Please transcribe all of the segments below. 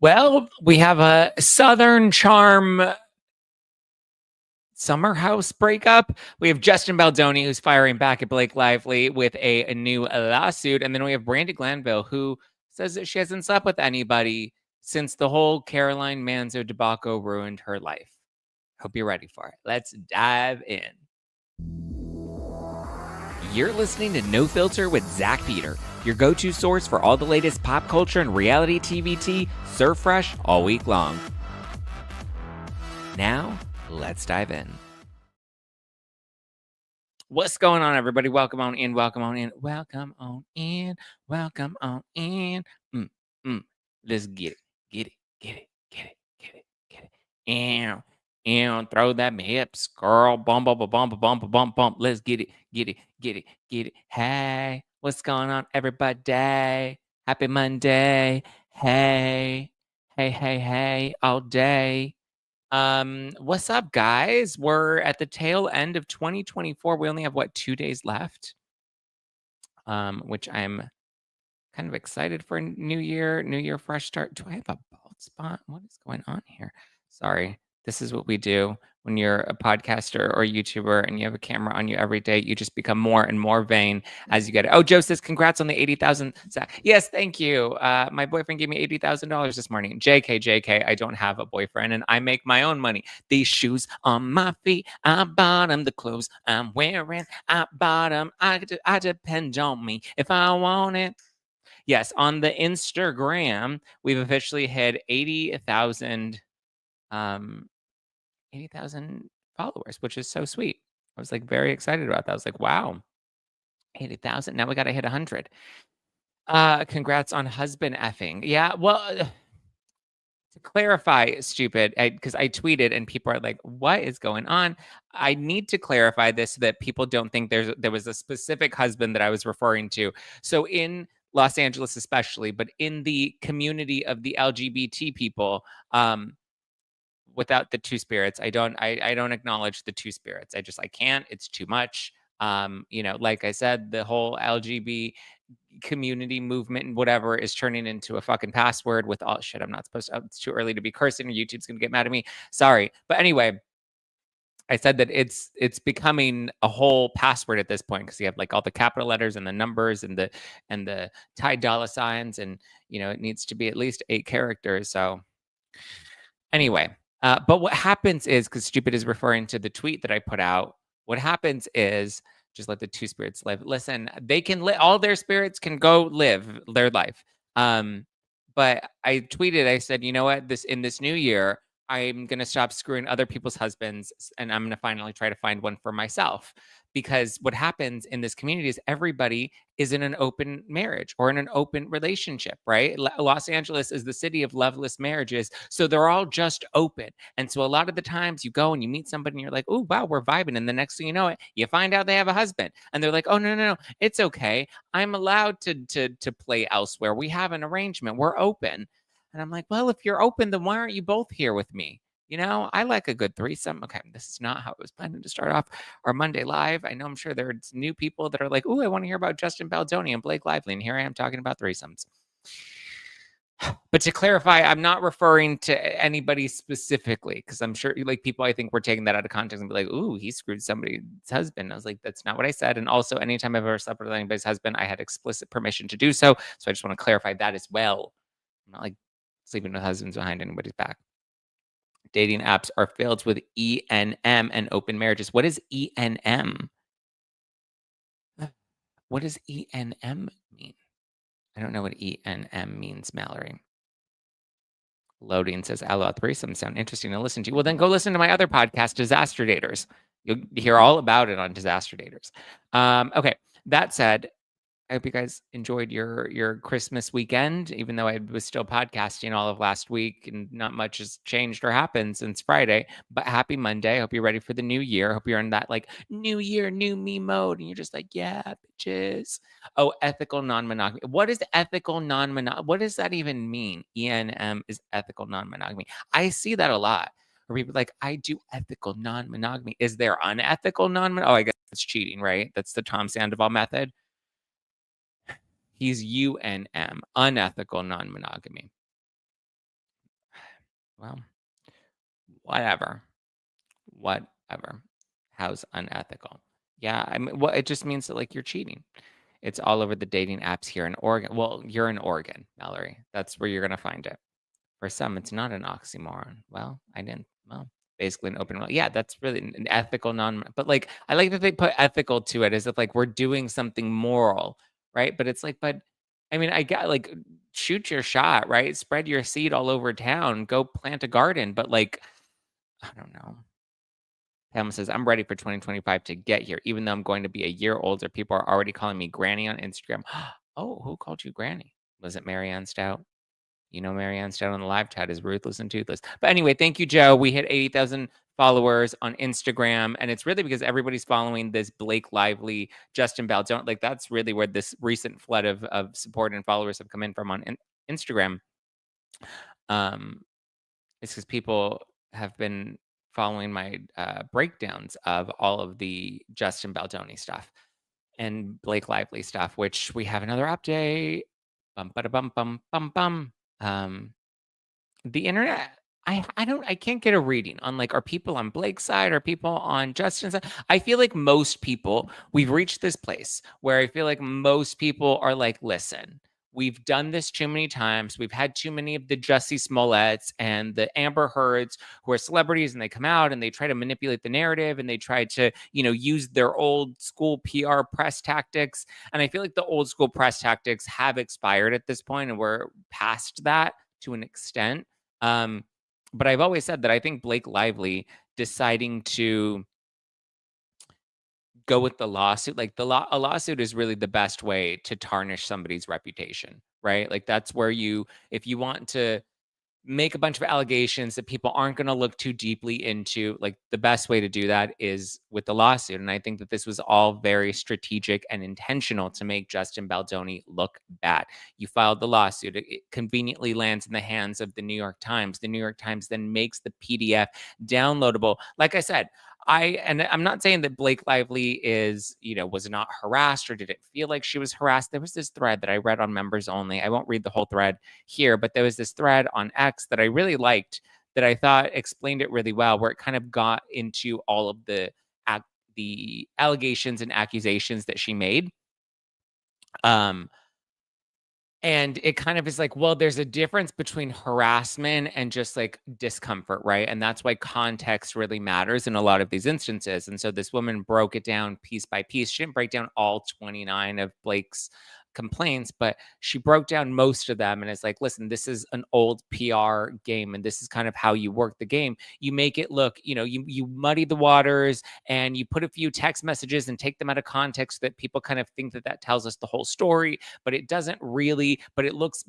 Well, we have a Southern Charm summer house breakup. We have Justin Baldoni, who's firing back at Blake Lively with a new lawsuit. And then we have Brandi Glanville, who says that she hasn't slept with anybody since the whole Caroline Manzo debacle ruined her life. Hope you're ready for it. Let's dive in. You're listening to No Filter with Zack Peter, your go-to source for all the latest pop culture and reality TV tea, served fresh all week long. Now, let's dive in. What's going on, everybody? Welcome on in. Welcome on in. Welcome on in. Welcome on in. Let's get it. Get it. Get it. Get it. Get it. Get it. And throw them hips, girl. Bump, bump, bump, bump, bump, bump. Let's get it. Get it. Get it. Get it. Hey, what's going on, everybody? Happy Monday. Hey. Hey, all day. What's up, guys? We're at the tail end of 2024. We only have 2 days left. Which I'm kind of excited for. New year, fresh start. Do I have a bald spot? What is going on here? Sorry. This is what we do when you're a podcaster or YouTuber and you have a camera on you every day. You just become more and more vain as you get it. Oh, Joe says, congrats on the 80,000. Yes, thank you. My boyfriend gave me $80,000 this morning. JK, I don't have a boyfriend and I make my own money. These shoes on my feet, I bought them. The clothes I'm wearing, I bought them. I depend on me if I want it. Yes, on the Instagram, we've officially hit 80,000 followers, which is so sweet. I was like very excited about that. I was like, wow, 80,000. Now we got to hit 100. Congrats on husband effing. Yeah, well, to clarify, stupid, because I tweeted and people are like, what is going on? I need to clarify this so that people don't think there was a specific husband that I was referring to. So in Los Angeles especially, but in the community of the LGBT people, without the two spirits, I don't acknowledge the two spirits. I can't. It's too much. Like I said, the whole LGBT community movement and whatever is turning into a fucking password with all shit. I'm not supposed to. It's too early to be cursing. YouTube's gonna get mad at me. Sorry, but anyway, I said that it's becoming a whole password at this point because you have like all the capital letters and the numbers and the Thai dollar signs, and it needs to be at least 8 characters. So anyway, but what happens is, because stupid is referring to the tweet that I put out, what happens is just let the two spirits live. Listen, they can live. All their spirits can go live their life. But I tweeted, I said, you know what? In this new year, I'm going to stop screwing other people's husbands and I'm going to finally try to find one for myself. Because what happens in this community is everybody is in an open marriage or in an open relationship, right? Los Angeles is the city of loveless marriages. So they're all just open. And so a lot of the times you go and you meet somebody and you're like, oh, wow, we're vibing. And the next thing you know you find out they have a husband. And they're like, oh, no, it's okay. I'm allowed to play elsewhere. We have an arrangement. We're open. And I'm like, well, if you're open, then why aren't you both here with me? I like a good threesome. Okay, this is not how I was planning to start off our Monday Live. I know I'm sure there's new people that are like, oh, I want to hear about Justin Baldoni and Blake Lively. And here I am talking about threesomes. But to clarify, I'm not referring to anybody specifically, because I'm sure like people I think were taking that out of context and be like, ooh, he screwed somebody's husband. I was like, that's not what I said. And also, anytime I've ever slept with anybody's husband, I had explicit permission to do so. So I just want to clarify that as well. I'm not like sleeping with husbands behind anybody's back. Dating apps are filled with ENM and open marriages. What is ENM? What does ENM mean? I don't know what ENM means, Mallory. Loading says, "Aloha, threesome sound interesting to listen to." Well, then go listen to my other podcast, Disaster Daters. You'll hear all about it on Disaster Daters. Okay, that said, I hope you guys enjoyed your Christmas weekend, even though I was still podcasting all of last week and not much has changed or happened since Friday. But happy Monday. I hope you're ready for the new year. I hope you're in that like new year, new me mode. And you're just like, yeah, bitches. Oh, ethical non-monogamy. What is ethical non-monogamy? What does that even mean? ENM is ethical non-monogamy. I see that a lot. Where people are like, I do ethical non-monogamy. Is there unethical non-monogamy? Oh, I guess that's cheating, right? That's the Tom Sandoval method. He's UNM, unethical non-monogamy. Well, whatever. Whatever. How's unethical? Yeah, I mean, well, it just means that, like, you're cheating. It's all over the dating apps here in Oregon. Well, you're in Oregon, Mallory. That's where you're gonna find it. For some, it's not an oxymoron. Well, I didn't well, basically an open yeah, that's really an ethical but, like, I like that they put ethical to it as if, like, we're doing something moral, right? But it's like, but I mean, I got like, shoot your shot, right? Spread your seed all over town, go plant a garden, but, like, I don't know. Pamela says, "I'm ready for 2025 to get here. Even though I'm going to be a year older, people are already calling me granny on Instagram." Oh, who called you granny? Was it Marianne Stout? You know Marianne Stout on the live chat is ruthless and toothless. But anyway, thank you, Joe. We hit 80,000 followers on Instagram, and it's really because everybody's following this Blake Lively, Justin Baldoni. Like, that's really where this recent flood of support and followers have come in from on Instagram. Um, it's because people have been following my breakdowns of all of the Justin Baldoni stuff and Blake Lively stuff, which we have another update. Bum, ba, bum, bum, bum, bum. Um, the internet, I can't get a reading on, like, are people on Blake's side? Are people on Justin's side? I feel like most people, we've reached this place where I feel like most people are like, listen, we've done this too many times. We've had too many of the Jussie Smolletts and the Amber Heards who are celebrities, and they come out and they try to manipulate the narrative, and they try to, use their old school PR press tactics. And I feel like the old school press tactics have expired at this point, and we're past that to an extent. um, but I've always said that I think Blake Lively deciding to go with the lawsuit, like a lawsuit is really the best way to tarnish somebody's reputation, right? Like, that's where if you want to make a bunch of allegations that people aren't going to look too deeply into, like, the best way to do that is with the lawsuit. And I think that this was all very strategic and intentional to make Justin Baldoni look bad. You filed the lawsuit, it conveniently lands in the hands of the New York Times. The New York Times then makes the PDF downloadable. Like I said, I'm not saying that Blake Lively was not harassed or didn't feel like she was harassed. There was this thread that I read on members only. I won't read the whole thread here, but there was this thread on X that I really liked, that I thought explained it really well, where it kind of got into all of the allegations and accusations that she made. Um, and it kind of is like, well, there's a difference between harassment and just, like, discomfort, right? And that's why context really matters in a lot of these instances. And so this woman broke it down piece by piece. She didn't break down all 29 of Blake's complaints, but she broke down most of them. And it's like, listen, this is an old PR game, and this is kind of how you work the game. You make it look, you muddy the waters, and you put a few text messages and take them out of context so that people kind of think that that tells us the whole story, but it doesn't really, but it looks,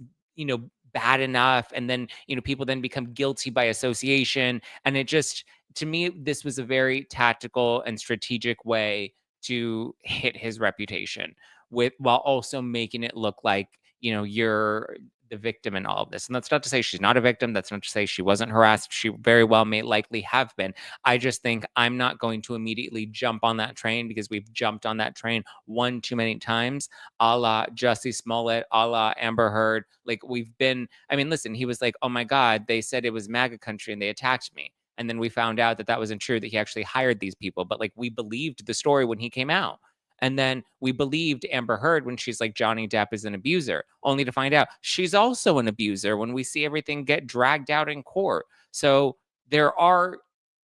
bad enough. And then, people then become guilty by association. And it just, to me, this was a very tactical and strategic way to hit his reputation, while also making it look like, you're the victim in all of this. And that's not to say she's not a victim. That's not to say she wasn't harassed. She very well may likely have been. I just think I'm not going to immediately jump on that train, because we've jumped on that train one too many times, a la Jussie Smollett, a la Amber Heard. Like, I mean, listen, he was like, oh my God, they said it was MAGA country and they attacked me. And then we found out that that wasn't true, that he actually hired these people. But, like, we believed the story when he came out. And then we believed Amber Heard when she's like, Johnny Depp is an abuser, only to find out she's also an abuser when we see everything get dragged out in court. So there are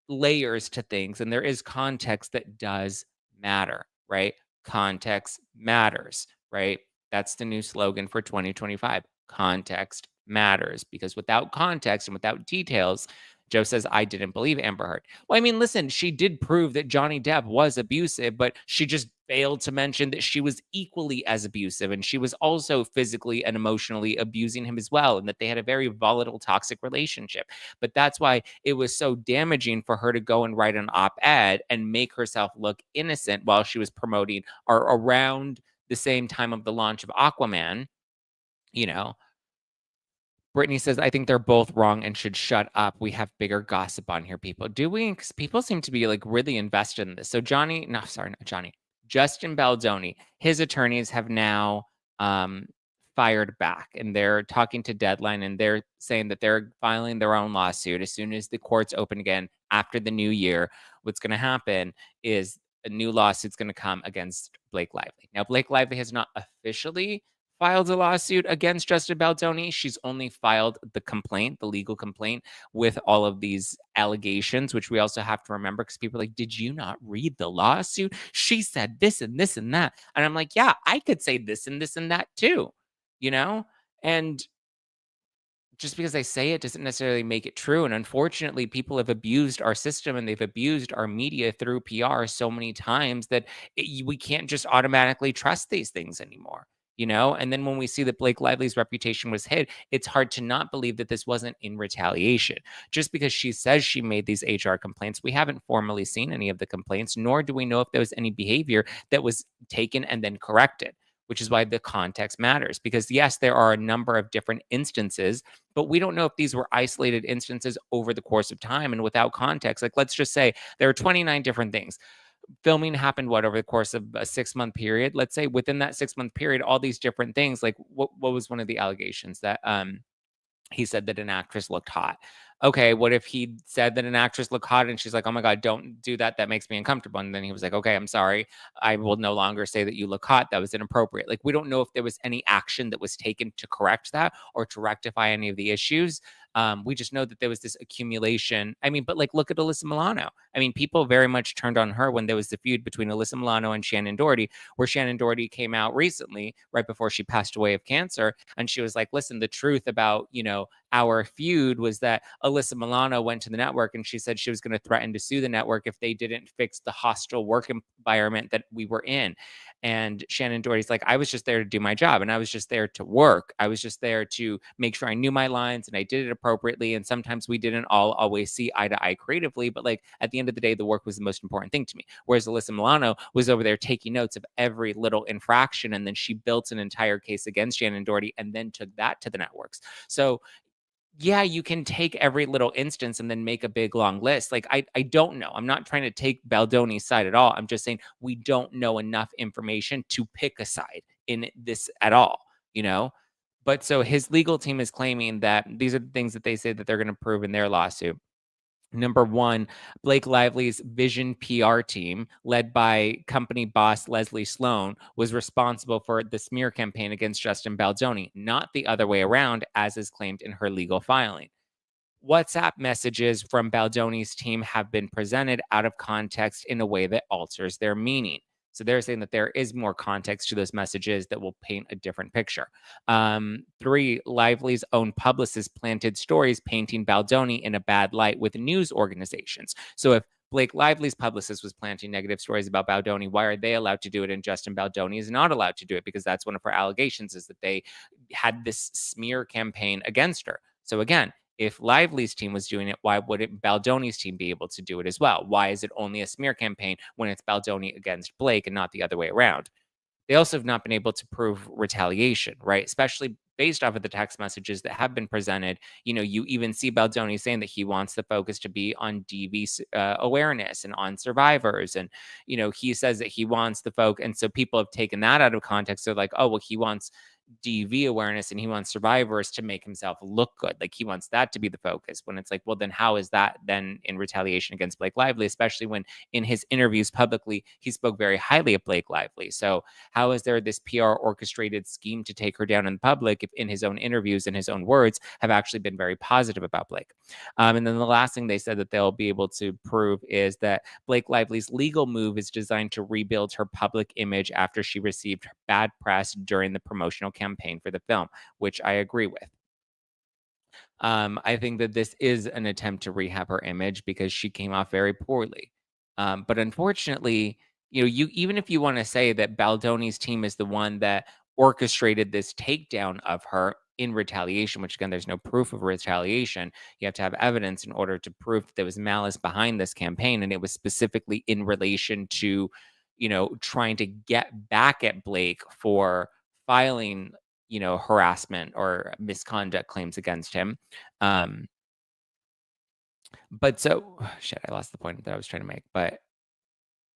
layers to things, and there is context that does matter, right? Context matters, right? That's the new slogan for 2025. Context matters, because without context and without details, Joe says, I didn't believe Amber Heard. Well, I mean, listen, she did prove that Johnny Depp was abusive, but she just failed to mention that she was equally as abusive. And she was also physically and emotionally abusing him as well, and that they had a very volatile, toxic relationship. But that's why it was so damaging for her to go and write an op-ed and make herself look innocent while she was promoting, or around the same time of the launch of Aquaman, you know. Brittany says, I think they're both wrong and should shut up. We have bigger gossip on here, people. Do we? Because people seem to be, like, really invested in this. So not Johnny. Justin Baldoni, his attorneys have now fired back, and they're talking to Deadline, and they're saying that they're filing their own lawsuit as soon as the courts open again after the new year. What's going to happen is a new lawsuit's going to come against Blake Lively. Now, Blake Lively has not officially filed a lawsuit against Justin Baldoni. She's only filed the complaint, the legal complaint, with all of these allegations, which we also have to remember because people are like, did you not read the lawsuit? She said this and this and that. And I'm like, yeah, I could say this and that too, you know? And just because I say it doesn't necessarily make it true. And unfortunately, people have abused our system and they've abused our media through PR so many times that we can't just automatically trust these things anymore. And then when we see that Blake Lively's reputation was hit, it's hard to not believe that this wasn't in retaliation. Just because she says she made these HR complaints, we haven't formally seen any of the complaints, nor do we know if there was any behavior that was taken and then corrected, which is why the context matters. Because yes, there are a number of different instances, but we don't know if these were isolated instances over the course of time and without context. Like, let's just say there are 29 different things. Filming happened over the course of a 6-month period. Let's say within that 6-month period, all these different things. Like, what was one of the allegations that he said that an actress looked hot? Okay, what if he said that an actress looked hot and she's like, oh my God, don't do that. That makes me uncomfortable. And then he was like, okay, I'm sorry. I will no longer say that you look hot. That was inappropriate. Like, we don't know if there was any action that was taken to correct that or to rectify any of the issues. We just know that there was this accumulation. I mean, but like, look at Alyssa Milano. I mean, people very much turned on her when there was the feud between Alyssa Milano and Shannon Doherty, where Shannon Doherty came out recently, right before she passed away of cancer. And she was like, listen, the truth about, our feud was that Alyssa Milano went to the network and she said she was going to threaten to sue the network if they didn't fix the hostile work environment that we were in. And Shannon Doherty's like, I was just there to do my job and I was just there to work. I was just there to make sure I knew my lines and I did it appropriately. And sometimes we didn't all always see eye to eye creatively, but like at the end of the day, the work was the most important thing to me. Whereas Alyssa Milano was over there taking notes of every little infraction. And then she built an entire case against Shannon Doherty and then took that to the networks. So yeah, you can take every little instance and then make a big long list. Like, I don't know. I'm not trying to take Baldoni's side at all. I'm just saying we don't know enough information to pick a side in this at all, you know? But so his legal team is claiming that these are the things that they say that they're going to prove in their lawsuit. Number one, Blake Lively's Vision PR team, led by company boss Leslie Sloan, was responsible for the smear campaign against Justin Baldoni, not the other way around, as is claimed in her legal filing. WhatsApp messages from Baldoni's team have been presented out of context in a way that alters their meaning. So they're saying that there is more context to those messages that will paint a different picture. Three, Lively's own publicist planted stories painting Baldoni in a bad light with news organizations. So if Blake Lively's publicist was planting negative stories about Baldoni, why are they allowed to do it and Justin Baldoni is not allowed to do it? Because that's one of her allegations, is that they had this smear campaign against her. So again, if Lively's team was doing it, why wouldn't Baldoni's team be able to do it as well? Why is it only a smear campaign when it's Baldoni against Blake and not the other way around? They also have not been able to prove retaliation, right? Especially based off of the text messages that have been presented. You even see Baldoni saying that he wants the focus to be on DV awareness and on survivors. And, he says that he wants the focus. And so people have taken that out of context. They're like, oh, well, he wants DV awareness and he wants survivors to make himself look good. Like he wants that to be the focus, when it's like, well, then how is that then in retaliation against Blake Lively, especially when in his interviews publicly, he spoke very highly of Blake Lively. So how is there this PR orchestrated scheme to take her down in public if in his own interviews and his own words have actually been very positive about Blake? And then the last thing they said that they'll be able to prove is that Blake Lively's legal move is designed to rebuild her public image after she received bad press during the promotional campaign for the film, which I agree with. I think that this is an attempt to rehab her image because she came off very poorly. But unfortunately, you even if you want to say that Baldoni's team is the one that orchestrated this takedown of her in retaliation, which again, there's no proof of retaliation. You have to have evidence in order to prove that there was malice behind this campaign, and it was specifically in relation to, trying to get back at Blake for filing, harassment or misconduct claims against him. Um, but so shit, I lost the point that I was trying to make. But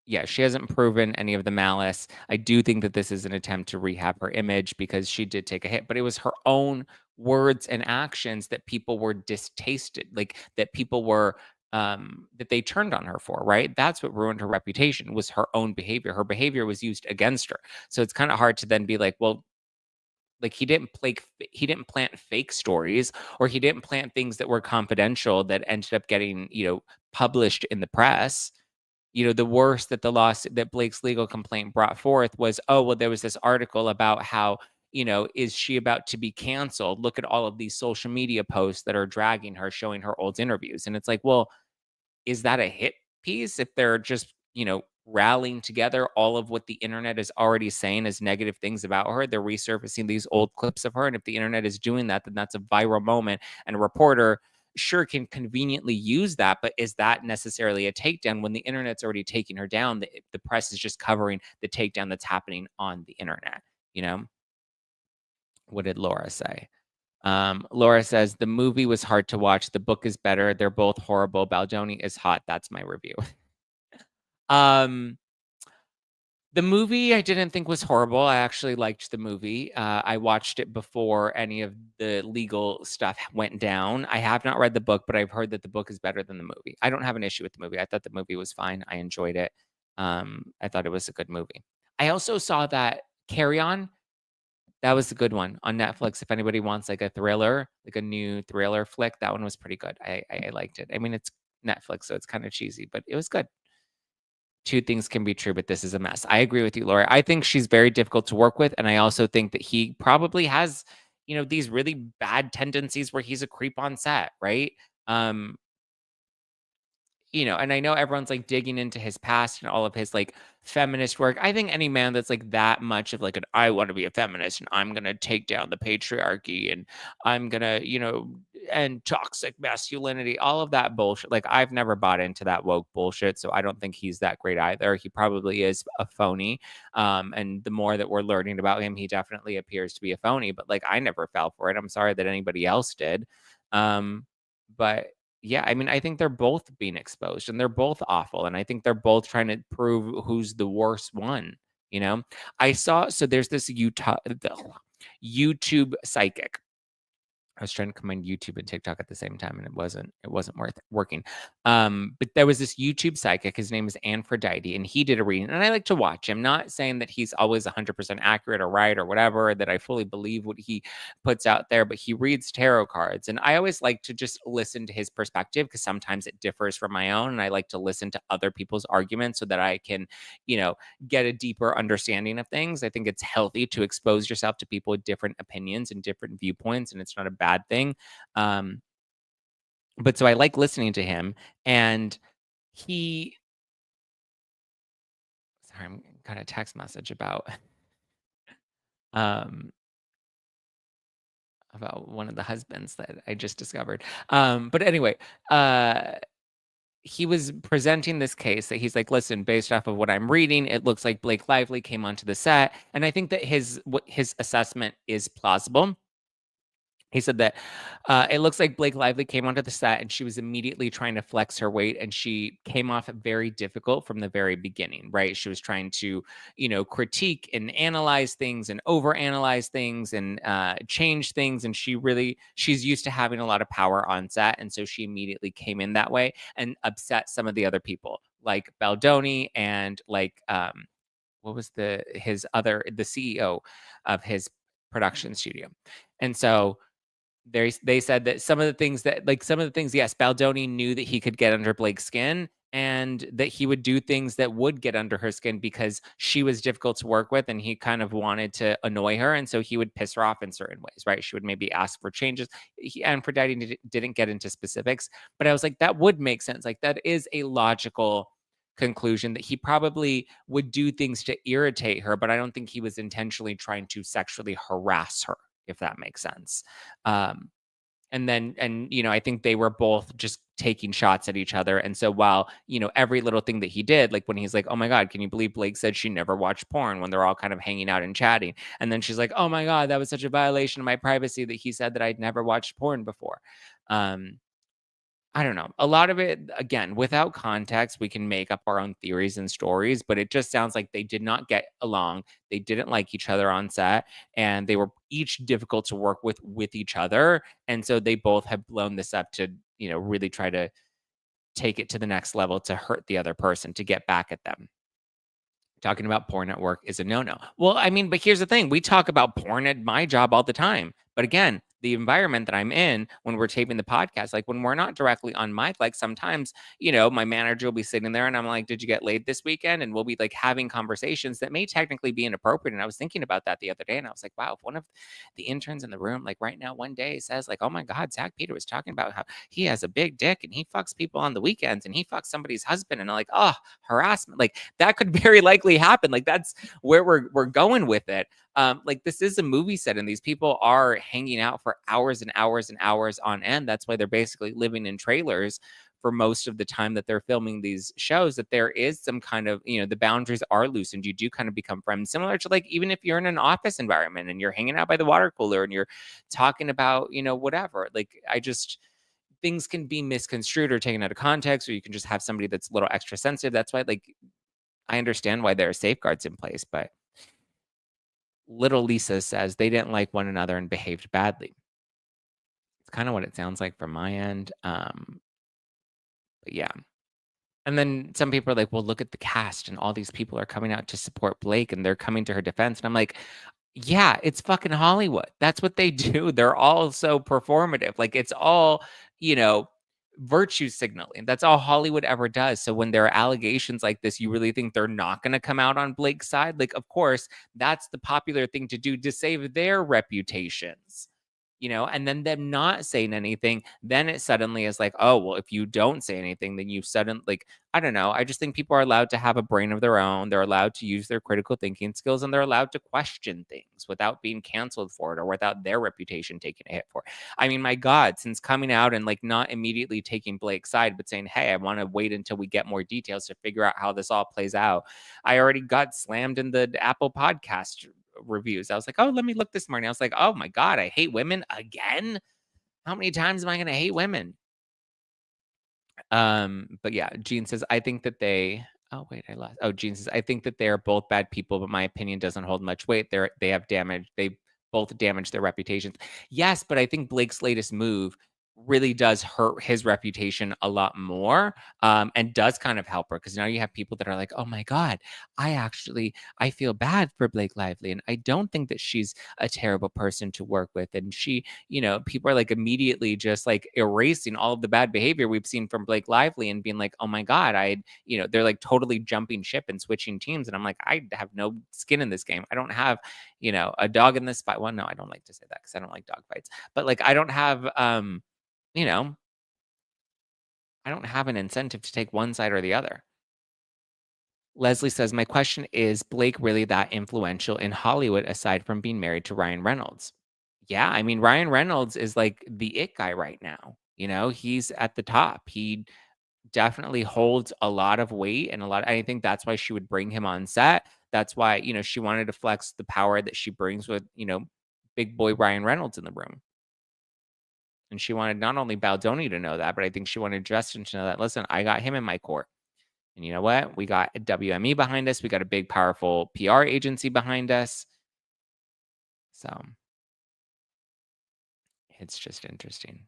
Yeah, she hasn't proven any of the malice. I do think that this is an attempt to rehab her image because she did take a hit, but it was her own words and actions that people were distasted, like that people were that they turned on her for, right? That's what ruined her reputation was her own behavior. Her behavior was used against her. So it's kind of hard to then be like, well, like he didn't plant fake stories or he didn't plant things that were confidential that ended up getting, published in the press. The worst that the loss that Blake's legal complaint brought forth was, oh, well, there was this article about how, is she about to be canceled? Look at all of these social media posts that are dragging her, showing her old interviews. And it's like, well, is that a hit piece if they're just, rallying together all of what the internet is already saying as negative things about her? They're resurfacing these old clips of her. And if the internet is doing that, then that's a viral moment. And a reporter sure can conveniently use that. But is that necessarily a takedown when the internet's already taking her down? The press is just covering the takedown that's happening on the internet. You know, what did Laura say? Laura says the movie was hard to watch. The book is better. They're both horrible. Baldoni is hot. That's my review. um, the movie I didn't think was horrible. I actually liked the movie. I watched it before any of the legal stuff went down. I have not read the book, but I've heard that the book is better than the movie. I don't have an issue with the movie. I thought the movie was fine. I enjoyed it. I thought it was a good movie. I also saw that Carry On. That was a good one on Netflix. If anybody wants like a thriller, like a new thriller flick, that one was pretty good. I liked it. I mean, it's Netflix, so it's kind of cheesy, but it was good. Two things can be true, but this is a mess. I agree with you, Laura. I think she's very difficult to work with, and I also think that he probably has, these really bad tendencies where he's a creep on set, right? Um, and I know everyone's like digging into his past and all of his like feminist work. I think any man that's like that much of like an I want to be a feminist and I'm gonna take down the patriarchy and I'm gonna, end toxic masculinity, all of that bullshit. Like I've never bought into that woke bullshit. So I don't think he's that great either. He probably is a phony. And the more that we're learning about him, he definitely appears to be a phony. But like I never fell for it. I'm sorry that anybody else did. But yeah, I mean, I think they're both being exposed and they're both awful. And I think they're both trying to prove who's the worst one. You know, I saw, so there's this YouTube psychic. I was trying to combine YouTube and TikTok at the same time, and it wasn't worth working. But there was this YouTube psychic. His name is Aphrodite, and he did a reading. And I like to watch him. Not saying that he's always 100% accurate or right or whatever, or that I fully believe what he puts out there. But he reads tarot cards, and I always like to just listen to his perspective because sometimes it differs from my own, and I like to listen to other people's arguments so that I can, you know, get a deeper understanding of things. I think it's healthy to expose yourself to people with different opinions and different viewpoints, and it's not a bad thing. Um, but so I like listening to him, and he, sorry, I'm got a text message um, about one of the husbands that I just discovered. But anyway, he was presenting this case that he's like, listen, based off of what I'm reading, it looks like Blake Lively came onto the set, and I think that his assessment is plausible. He said that it looks like Blake Lively came onto the set and she was immediately trying to flex her weight, and she came off very difficult from the very beginning, right? She was trying to, critique and analyze things and overanalyze things and change things. And she's used to having a lot of power on set. And so she immediately came in that way and upset some of the other people like Baldoni and like, what was the CEO of his production studio. And so they said that some of the things, yes, Baldoni knew that he could get under Blake's skin and that he would do things that would get under her skin because she was difficult to work with and he kind of wanted to annoy her. And so he would piss her off in certain ways, right? She would maybe ask for changes. And Aphrodite didn't get into specifics, but I was like, that would make sense. Like, that is a logical conclusion that he probably would do things to irritate her, but I don't think he was intentionally trying to sexually harass her, if that makes sense. Um, I think they were both just taking shots at each other. And so while, every little thing that he did, like when he's like, oh my God, can you believe Blake said she never watched porn, when they're all kind of hanging out and chatting. And then she's like, oh my God, that was such a violation of my privacy that he said that I'd never watched porn before. Um, I don't know. A lot of it, again, without context, we can make up our own theories and stories, but it just sounds like they did not get along. They didn't like each other on set, and they were each difficult to work with each other. And so they both have blown this up to, really try to take it to the next level to hurt the other person, to get back at them. Talking about porn at work is a no-no. Well, I mean, but here's the thing. We talk about porn at my job all the time. But again, the environment that I'm in when we're taping the podcast, like when we're not directly on mic, like sometimes, my manager will be sitting there and I'm like, did you get laid this weekend? And we'll be like having conversations that may technically be inappropriate. And I was thinking about that the other day and I was like, wow, if one of the interns in the room, like right now, one day says like, oh my God, Zach Peter was talking about how he has a big dick and he fucks people on the weekends and he fucks somebody's husband. And I'm like, oh, harassment. Like that could very likely happen. Like that's where we're going with it. Like this is a movie set and these people are hanging out for hours and hours and hours on end. That's why they're basically living in trailers for most of the time that they're filming these shows, that there is some kind of, the boundaries are loosened. You do kind of become friends, similar to like, even if you're in an office environment and you're hanging out by the water cooler and you're talking about, whatever, like things can be misconstrued or taken out of context, or you can just have somebody that's a little extra sensitive. That's why, like, I understand why there are safeguards in place, but little Lisa says they didn't like one another and behaved badly. It's kind of what it sounds like from my end. But yeah. And then some people are like, well, look at the cast and all these people are coming out to support Blake and they're coming to her defense. And I'm like, yeah, it's fucking Hollywood. That's what they do. They're all so performative. Like it's all, you know, virtue signaling. That's all Hollywood ever does. So when there are allegations like this, you really think they're not going to come out on Blake's side? Like, of course, that's the popular thing to do to save their reputations. And then them not saying anything, then it suddenly is like, oh, well, if you don't say anything, then you suddenly, like, I don't know. I just think people are allowed to have a brain of their own. They're allowed to use their critical thinking skills and they're allowed to question things without being canceled for it or without their reputation taking a hit for it. I mean, my God, since coming out and like not immediately taking Blake's side, but saying, hey, I want to wait until we get more details to figure out how this all plays out. I already got slammed in the Apple podcast reviews. I was like, oh, let me look this morning. I was like, oh my God, I hate women again. How many times am I going to hate women? But yeah, Jean says, I think that oh wait, I lost. Oh, Jean says, I think that they're both bad people, but my opinion doesn't hold much weight. They both damaged their reputations. Yes, but I think Blake's latest move really does hurt his reputation a lot more, and does kind of help her because now you have people that are like, oh my God, I feel bad for Blake Lively, and I don't think that she's a terrible person to work with. And people are like immediately just like erasing all of the bad behavior we've seen from Blake Lively and being like, oh my God, they're like totally jumping ship and switching teams. And I'm like, I have no skin in this game. I don't have, a dog in this fight. Well, no, I don't like to say that because I don't like dog fights, but like, I don't have, you know, I don't have an incentive to take one side or the other. Leslie says, my question is Blake really that influential in Hollywood aside from being married to Ryan Reynolds? Yeah, I mean, Ryan Reynolds is like the it guy right now. He's at the top. He definitely holds a lot of weight and I think that's why she would bring him on set. That's why, she wanted to flex the power that she brings with, big boy Ryan Reynolds in the room. And she wanted not only Baldoni to know that, but I think she wanted Justin to know that, listen, I got him in my court. And you know what? We got a WME behind us. We got a big, powerful PR agency behind us. So it's just interesting.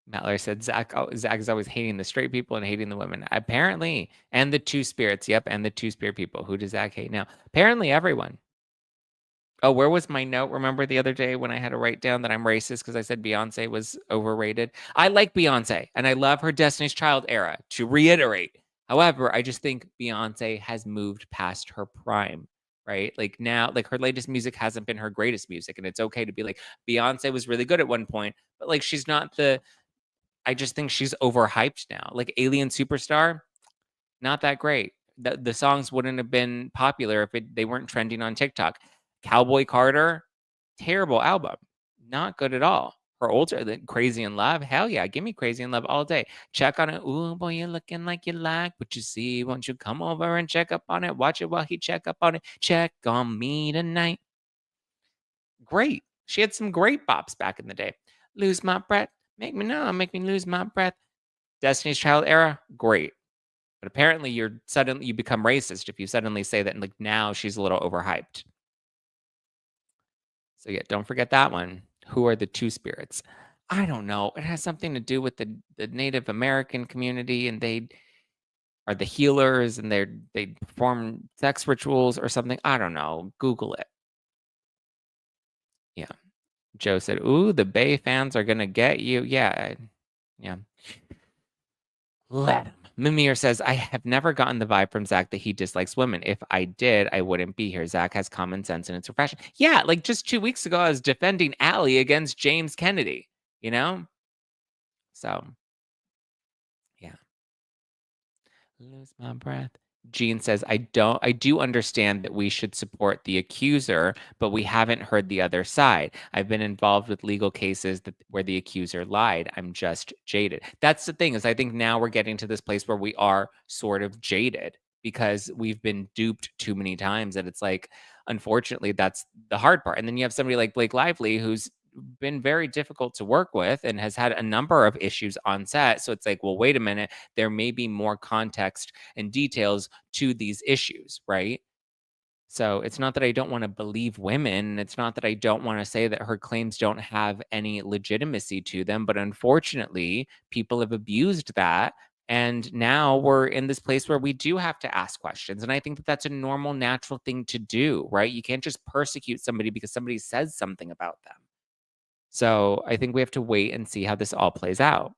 Mallory said, Zach is always hating the straight people and hating the women. Apparently. And the two spirits. Yep. And the two spirit people. Who does Zach hate now? Apparently everyone. Oh, where was my note? Remember the other day when I had to write down that I'm racist because I said Beyonce was overrated? I like Beyonce and I love her Destiny's Child era, to reiterate. However, I just think Beyonce has moved past her prime, right? Like now, like her latest music hasn't been her greatest music. And it's okay to be like, Beyonce was really good at one point, but like she's not I just think she's overhyped now. Like Alien Superstar, not that great. The songs wouldn't have been popular if they weren't trending on TikTok. Cowboy Carter, terrible album. Not good at all. Her older than Crazy in Love, hell yeah, give me Crazy in Love all day. Check on it. Ooh, boy, you're looking like you like what you see. Won't you come over and check up on it? Watch it while he check up on it. Check on me tonight. Great. She had some great bops back in the day. Lose my breath, make me lose my breath. Destiny's Child era, great. But apparently you become racist if you suddenly say that, like, now she's a little overhyped. So, yeah, don't forget that one. Who are the two spirits? I don't know. It has something to do with the Native American community, and they are the healers, and they perform sex rituals or something. I don't know. Google it. Yeah. Joe said, "Ooh, the Bay fans are gonna get you." Yeah, yeah. Let him. Mimir says, "I have never gotten the vibe from Zach that he dislikes women. If I did, I wouldn't be here. Zach has common sense and it's refreshing." Yeah, like just 2 weeks ago, I was defending Allie against you Kennedy, you know? So, yeah. Lose my breath. Jean says, I do understand that we should support the accuser, but we haven't heard the other side. I've been involved with legal cases where the accuser lied. I'm just jaded." That's the thing is I think now we're getting to this place where we are sort of jaded because we've been duped too many times. And it's like, unfortunately, that's the hard part. And then you have somebody like Blake Lively who's been very difficult to work with and has had a number of issues on set. So it's like, well, wait a minute, there may be more context and details to these issues, right? So it's not that I don't want to believe women. It's not that I don't want to say that her claims don't have any legitimacy to them. But unfortunately, people have abused that. And now we're in this place where we do have to ask questions. And I think that that's a normal, natural thing to do, right? You can't just persecute somebody because somebody says something about them. So I think we have to wait and see how this all plays out.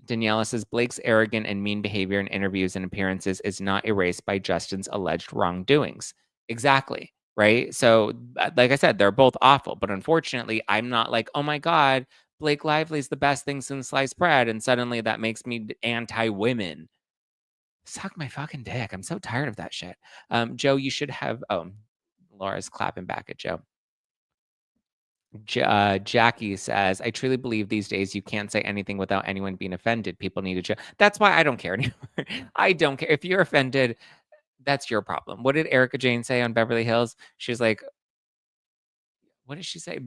Daniela says Blake's arrogant and mean behavior in interviews and appearances is not erased by Justin's alleged wrongdoings. Exactly. Right. So, like I said, they're both awful. But unfortunately, I'm not like, oh my God, Blake Lively's the best thing since sliced bread. And suddenly that makes me anti women. Suck my fucking dick. I'm so tired of that shit. Joe, you should have. Oh, Laura's clapping back at Joe. Jackie says, "I truly believe these days you can't say anything without anyone being offended. People need to That's why I don't care anymore. I don't care. If you're offended, that's your problem. What did Erica Jane say on Beverly Hills? She's like, what did she say?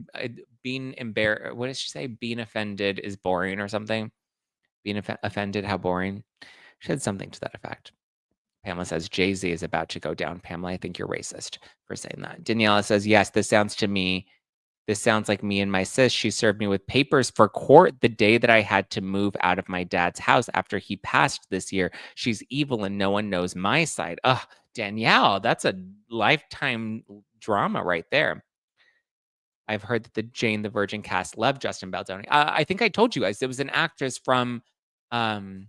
Being embarrassed. What did she say? Being offended is boring or something. Being offended, how boring. She said something to that effect. Pamela says, Jay-Z is about to go down. Pamela, I think you're racist for saying that. Daniela says, yes, this sounds like me and my sis. She served me with papers for court the day that I had to move out of my dad's house after he passed this year. She's evil and no one knows my side. Ugh, Danielle, that's a lifetime drama right there. I've heard that the Jane the Virgin cast loved Justin Baldoni. I think I told you guys um,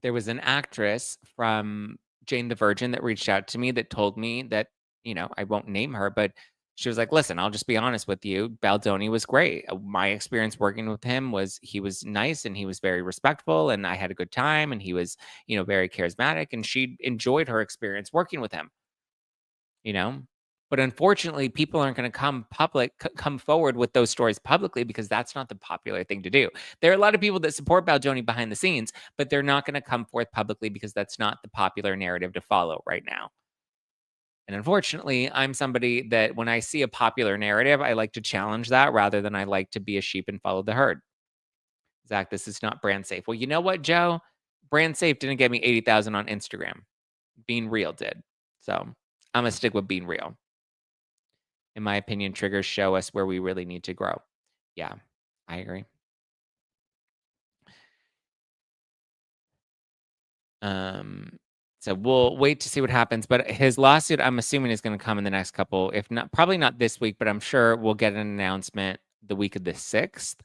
there was an actress from Jane the Virgin that reached out to me that told me that, I won't name her, but she was like, "Listen, I'll just be honest with you. Baldoni was great. My experience working with him was he was nice and he was very respectful and I had a good time and he was, very charismatic and she enjoyed her experience working with him, you know? But unfortunately, people aren't going to come forward with those stories publicly because that's not the popular thing to do. There are a lot of people that support Baldoni behind the scenes, but they're not going to come forth publicly because that's not the popular narrative to follow right now. And unfortunately, I'm somebody that when I see a popular narrative, I like to challenge that rather than I like to be a sheep and follow the herd. Zach, this is not brand safe. Well, you know what, Joe? Brand safe didn't get me 80,000 on Instagram. Being real did. So I'm going to stick with being real. In my opinion, triggers show us where we really need to grow. Yeah, I agree. Um, so we'll wait to see what happens. But his lawsuit, I'm assuming, is going to come in the next couple, if not, probably not this week, but I'm sure we'll get an announcement the week of the 6th.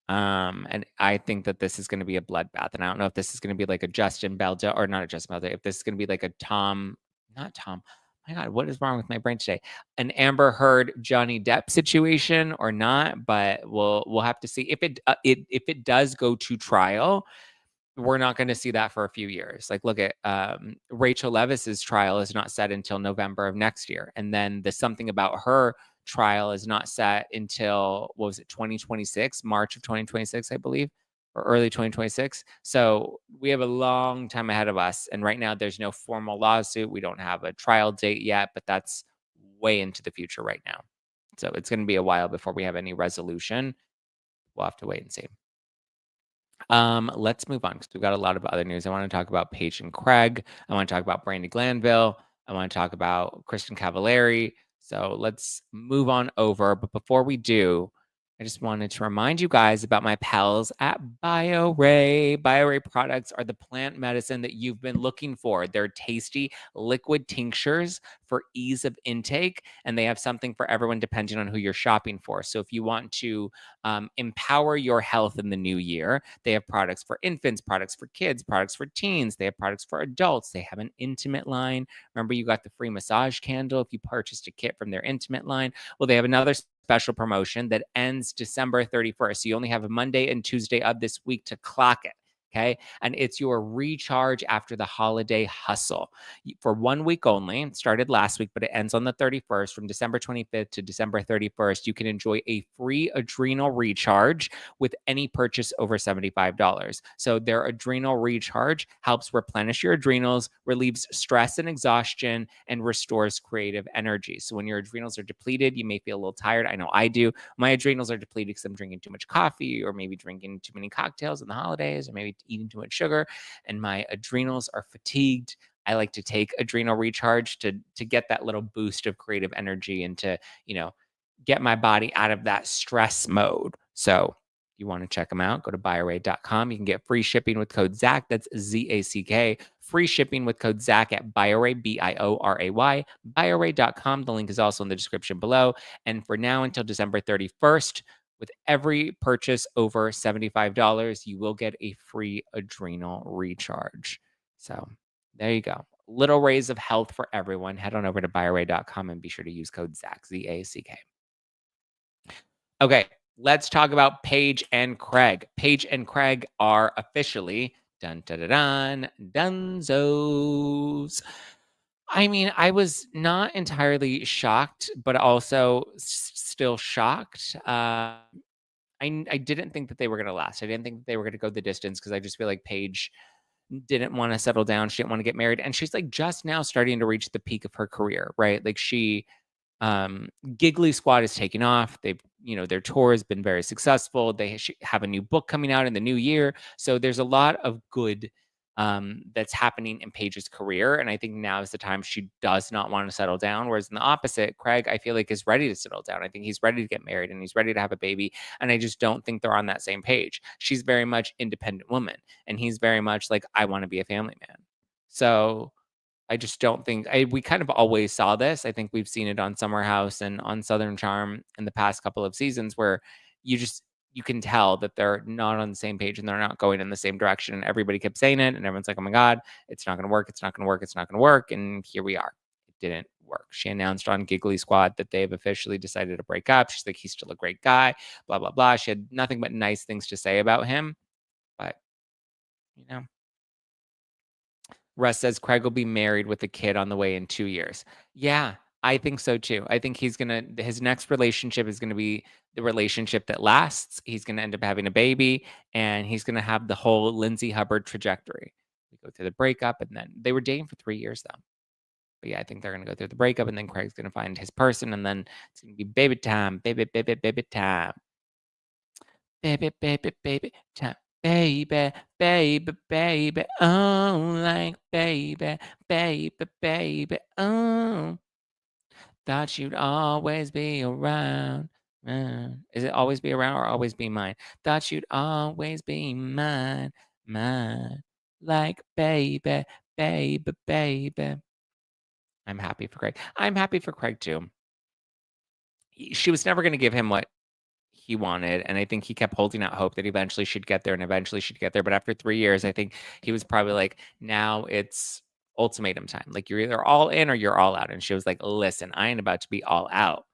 And I think that this is going to be a bloodbath. And I don't know if this is going to be like a Justin Belda or not a Justin Belda, if this is going to be like a not Tom. My God, what is wrong with my brain today? An Amber Heard Johnny Depp situation or not? But we'll have to see if if it does go to trial. We're not going to see that for a few years. Like, look at Rachel Levis's trial is not set until November of next year, and then the something about her trial is not set until what was it, 2026, March of 2026, I believe, or early 2026. So we have a long time ahead of us, and right now there's no formal lawsuit. We don't have a trial date yet, but that's way into the future right now. So it's going to be a while before we have any resolution. We'll have to wait and see. Let's move on because we've got a lot of other news. I want to talk about Paige and Craig. I want to talk about Brandi Glanville. I want to talk about Kristin Cavallari. So let's move on over. But before we do, I just wanted to remind you guys about my pals at BioRay. BioRay products are the plant medicine that you've been looking for. They're tasty liquid tinctures for ease of intake, and they have something for everyone depending on who you're shopping for. So if you want to empower your health in the new year, they have products for infants, products for kids, products for teens. They have products for adults. They have an intimate line. Remember, you got the free massage candle if you purchased a kit from their intimate line. Well, they have another special promotion that ends December 31st. So you only have a Monday and Tuesday of this week to clock it. Okay. And it's your recharge after the holiday hustle for 1 week only. It started last week, but it ends on the 31st. From December 25th to December 31st, you can enjoy a free adrenal recharge with any purchase over $75. So their adrenal recharge helps replenish your adrenals, relieves stress and exhaustion, and restores creative energy. So when your adrenals are depleted, you may feel a little tired. I know I do. My adrenals are depleted because I'm drinking too much coffee, or maybe drinking too many cocktails in the holidays, or maybe eating too much sugar, and my adrenals are fatigued. I like to take adrenal recharge to get that little boost of creative energy and to, get my body out of that stress mode. So you want to check them out, go to bioray.com. You can get free shipping with code Zack. That's ZACK. Free shipping with code Zack at Bioray, BIORAY, bioray.com. The link is also in the description below. And for now until December 31st, with every purchase over $75, you will get a free adrenal recharge. So there you go. Little rays of health for everyone. Head on over to bioray.com and be sure to use code Zack, ZACK. Okay, let's talk about Paige and Craig. Paige and Craig are officially dun dun dun dun dunzos. I mean, I was not entirely shocked, but also still shocked. I didn't think that they were gonna last. I didn't think that they were gonna go the distance because I just feel like Paige didn't want to settle down. She didn't want to get married, and she's like just now starting to reach the peak of her career, right? Like um, Giggly Squad is taking off. Their tour has been very successful. They have a new book coming out in the new year. So there's a lot of good that's happening in Paige's career. And I think now is the time she does not want to settle down. Whereas in the opposite, Craig, I feel like is ready to settle down. I think he's ready to get married and he's ready to have a baby. And I just don't think they're on that same page. She's very much independent woman. And he's very much like, I want to be a family man. So I just don't think we kind of always saw this. I think we've seen it on Summer House and on Southern Charm in the past couple of seasons where you can tell that they're not on the same page and they're not going in the same direction. And everybody kept saying it, and everyone's like, "Oh my God, it's not going to work. It's not going to work. It's not going to work." And here we are. It didn't work. She announced on Giggly Squad that they've officially decided to break up. She's like, "He's still a great guy." Blah blah blah. She had nothing but nice things to say about him, but you know. Russ says Craig will be married with a kid on the way in 2 years. Yeah, I think so too. I think his next relationship is gonna be the relationship that lasts. He's gonna end up having a baby, and he's gonna have the whole Lindsay Hubbard trajectory. We go through the breakup, and then they were dating for 3 years though. But yeah, I think they're gonna go through the breakup, and then Craig's gonna find his person, and then it's gonna be baby time, baby, baby, baby time. Baby, baby, baby time. Baby, baby, baby, oh, like baby, baby, baby, oh. Thought you'd always be around. Is it always be around or always be mine? Thought you'd always be mine, mine. Like baby, baby, baby. I'm happy for Craig. I'm happy for Craig too. She was never going to give him what he wanted, and I think he kept holding out hope that eventually she'd get there and eventually she'd get there, but after 3 years, I think he was probably like, "Now it's ultimatum time. Like, you're either all in or you're all out," and she was like, "Listen, I ain't about to be all out.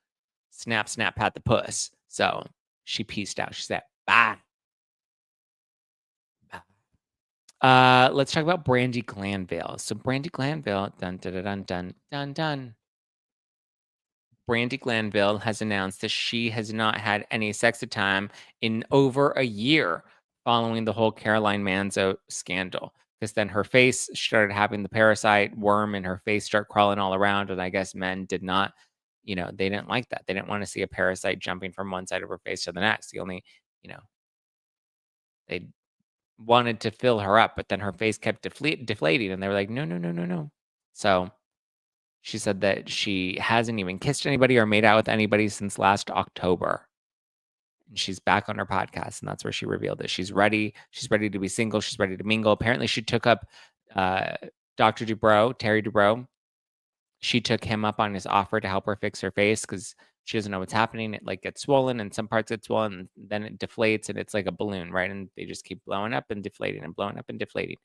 Snap, snap, pat the puss." So, she peaced out. She said, "Bye." Bye. Let's talk about Brandi Glanville. So, Brandi Glanville, dun, dun, dun, dun, dun, dun, dun. Brandi Glanville has announced that she has not had any sexy time in over a year following the whole Caroline Manzo scandal. Because then her face started having the parasite worm in her face start crawling all around. And I guess men did not, they didn't like that. They didn't want to see a parasite jumping from one side of her face to the next. The only, you know, they wanted to fill her up, but then her face kept deflating, and they were like, "No, no, no, no, no." So, she said that she hasn't even kissed anybody or made out with anybody since last October. And she's back on her podcast, and that's where she revealed that she's ready. She's ready to be single. She's ready to mingle. Apparently, she took up uh, Dr. Dubrow, Terry Dubrow. She took him up on his offer to help her fix her face because she doesn't know what's happening. It like gets swollen, and some parts get swollen, and then it deflates, and it's like a balloon, right? And they just keep blowing up and deflating and blowing up and deflating.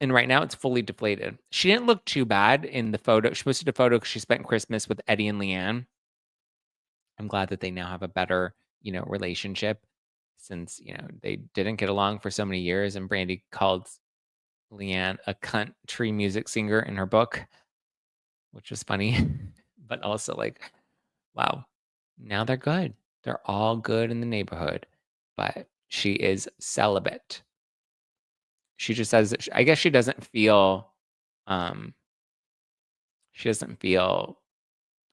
And right now, it's fully deflated. She didn't look too bad in the photo. She posted a photo because she spent Christmas with Eddie and Leanne. I'm glad that they now have a better, relationship since, they didn't get along for so many years, and Brandi called Leanne a country music singer in her book, which was funny, but also like, wow, now they're good. They're all good in the neighborhood, but she is celibate. She just says that I guess um, she doesn't feel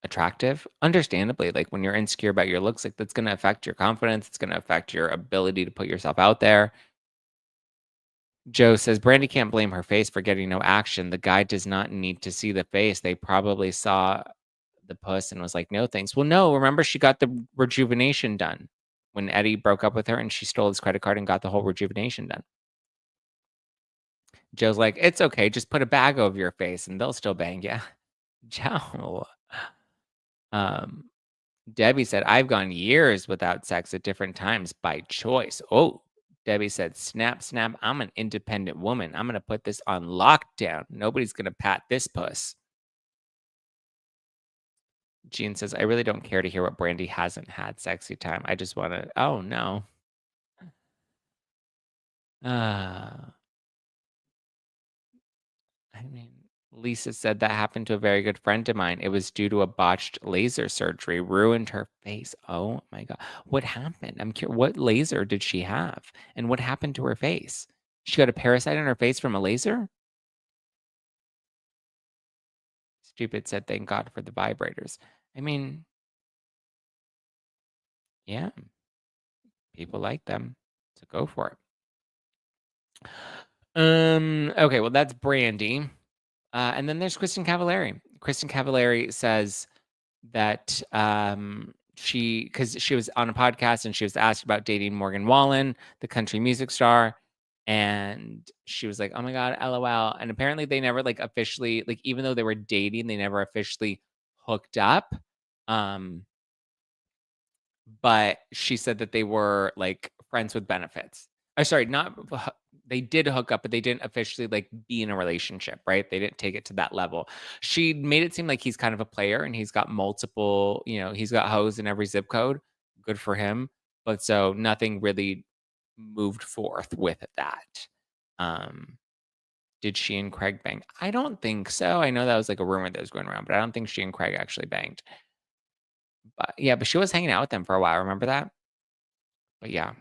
attractive, understandably. Like, when you're insecure about your looks, like, that's gonna affect your confidence, it's gonna affect your ability to put yourself out there. Joe says, "Brandi can't blame her face for getting no action. The guy does not need to see the face. They probably saw the puss and was like, 'No, thanks.'" Well, no, remember she got the rejuvenation done when Eddie broke up with her, and she stole his credit card and got the whole rejuvenation done. Joe's like, "It's okay, just put a bag over your face and they'll still bang ya." Joe. Um Debbie said, "I've gone years without sex at different times by choice." Oh, Debbie said, "Snap, snap. I'm an independent woman. I'm going to put this on lockdown. Nobody's going to pat this puss." Jean says, "I really don't care to hear what Brandi hasn't had sexy time. I just want to." Oh, no. Uh, I mean, Lisa said that happened to a very good friend of mine. It was due to a botched laser surgery, ruined her face. Oh my God. What happened? I'm curious. What laser did she have? And what happened to her face? She got a parasite on her face from a laser? Stupid said, "Thank God for the vibrators." I mean, yeah, people like them. So go for it. Okay, well, that's Brandi. And then there's Kristin Cavallari. Kristin Cavallari says that because she was on a podcast and she was asked about dating Morgan Wallen, the country music star, and she was like, "Oh my God, LOL." And apparently they never like officially, like, even though they were dating, they never officially hooked up. Um, but she said that they were like friends with benefits. Sorry, not they did hook up, but they didn't officially like be in a relationship, right? They didn't take it to that level. She made it seem like he's kind of a player and he's got multiple, he's got hoes in every zip code. Good for him. But so nothing really moved forth with that. Um, did she and Craig bang? I don't think so. I know that was like a rumor that was going around, but I don't think she and Craig actually banged. But yeah, but she was hanging out with them for a while. Remember that? But yeah,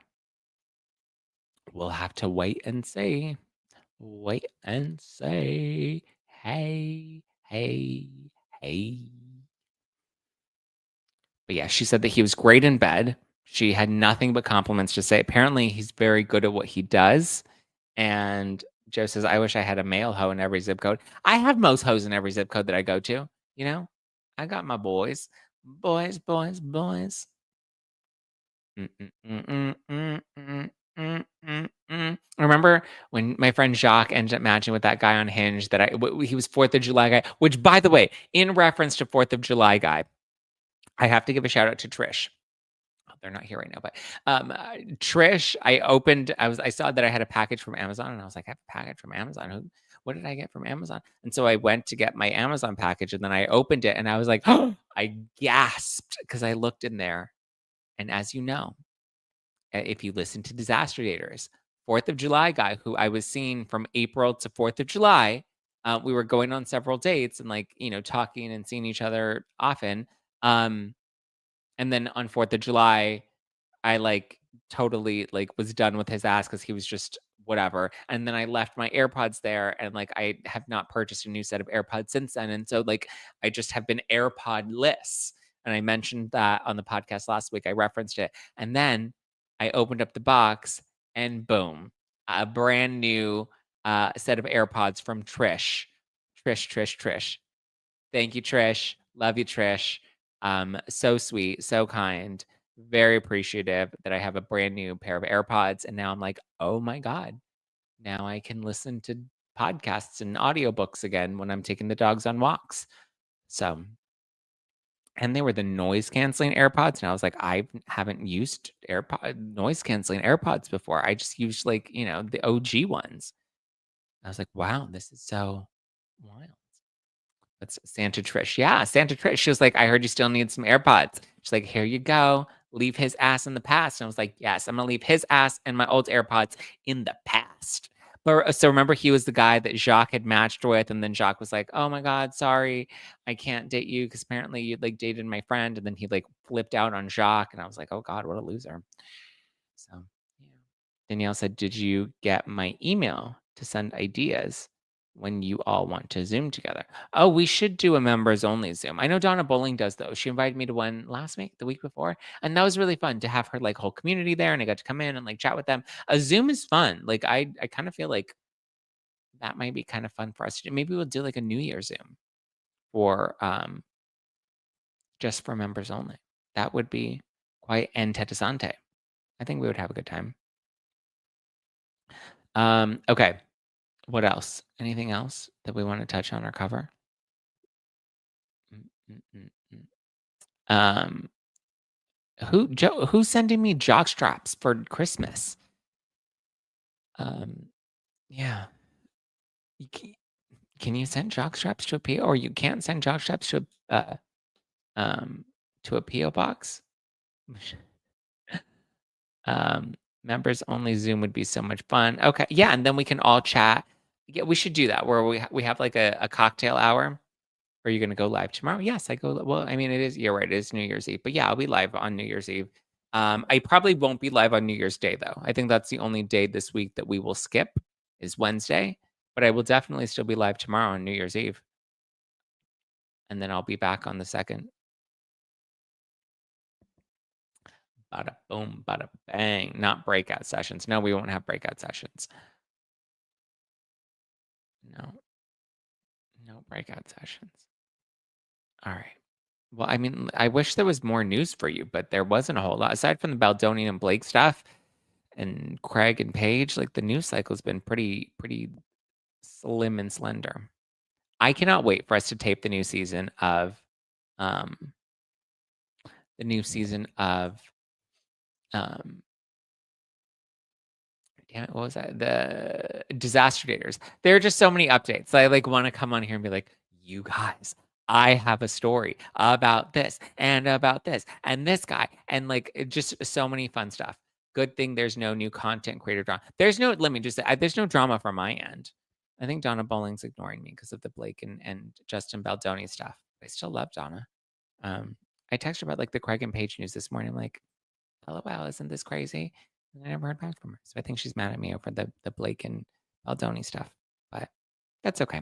we'll have to wait and see. Wait and see. Hey, hey, hey. But yeah, she said that he was great in bed. She had nothing but compliments to say. Apparently, he's very good at what he does. And Joe says, "I wish I had a male hoe in every zip code." I have most hoes in every zip code that I go to. You know, I got my boys, boys, boys, boys. Mm, mm, mm, mm, mm, mm, mm, mm, mm. Remember when my friend Jacques ended up matching with that guy on Hinge that he was 4th of July guy, which, by the way, in reference to 4th of July guy, I have to give a shout out to Trish. Oh, they're not here right now, but Trish, I saw that I had a package from Amazon and I was like, "I have a package from Amazon. What did I get from Amazon?" And so I went to get my Amazon package and then I opened it and I was like, I gasped because I looked in there. And as you know, if you listen to Disaster Daters, 4th of July guy who I was seeing from April to 4th of July, we were going on several dates and like, talking and seeing each other often. Um, and then on 4th of July, I like totally like was done with his ass because he was just whatever. And then I left my AirPods there and like I have not purchased a new set of AirPods since then. And so like I just have been AirPod-less. And I mentioned that on the podcast last week. I referenced it. And then I opened up the box and boom, a brand new set of AirPods from Trish. Trish. Thank you, Trish. Love you, Trish. So sweet, so kind, very appreciative that I have a brand new pair of AirPods. And now I'm like, oh my God, now I can listen to podcasts and audiobooks again when I'm taking the dogs on walks. So, and they were the noise canceling AirPods. And I was like, I haven't used noise canceling AirPods before. I just used like, the OG ones. I was like, wow, this is so wild. That's Santa Trish. Yeah, Santa Trish. She was like, I heard you still need some AirPods. She's like, here you go. Leave his ass in the past. And I was like, yes, I'm gonna leave his ass and my old AirPods in the past. But so remember, he was the guy that Jacques had matched with, and then Jacques was like, "Oh my God, sorry, I can't date you because apparently you like dated my friend." And then he like flipped out on Jacques, and I was like, "Oh God, what a loser." So yeah. Danielle said, "Did you get my email to send ideas when you all want to Zoom together?" Oh, we should do a members only Zoom. I know Donna Bowling does those. She invited me to one last week, the week before, and that was really fun to have her like whole community there, and I got to come in and like chat with them. A Zoom is fun. Like I kind of feel like that might be kind of fun for us to do. Maybe we'll do like a New Year Zoom for just for members only. That would be quite interessante. I think we would have a good time. Okay. What else? Anything else that we want to touch on or cover? Mm, mm, mm, mm. Who's sending me jock straps for Christmas? Yeah. You can you send jock straps to a PO, or you can't send jock straps to a PO box? Um, members only Zoom would be so much fun. Okay, yeah, and then we can all chat. Yeah, we should do that where we have like a cocktail hour. Are you gonna go live tomorrow? Yes, I go. Well, I mean, you're right. It is New Year's Eve, but yeah, I'll be live on New Year's Eve. I probably won't be live on New Year's Day though. I think that's the only day this week that we will skip is Wednesday, but I will definitely still be live tomorrow on New Year's Eve, and then I'll be back on the second. Bada boom, bada bang. Not breakout sessions. No, we won't have breakout sessions. No breakout sessions. All right. Well, I mean, I wish there was more news for you, but there wasn't a whole lot aside from the Baldoni and Blake stuff and Craig and Paige. Like the news cycle's been pretty slim and slender. I cannot wait for us to tape the new season of um um damn it, what was that? The Disaster Daters. There are just so many updates. I like want to come on here and be like, you guys, I have a story about this and about this and this guy and like just so many fun stuff. Good thing there's no new content creator drama. Let me just say, there's no drama from my end. I think Donna Bowling's ignoring me because of the Blake and Justin Baldoni stuff. I still love Donna. I texted her about like the Craig and Page news this morning. I'm like, LOL, isn't this crazy? And I never heard back from her. So I think she's mad at me over the Blake and Baldoni stuff. But that's okay.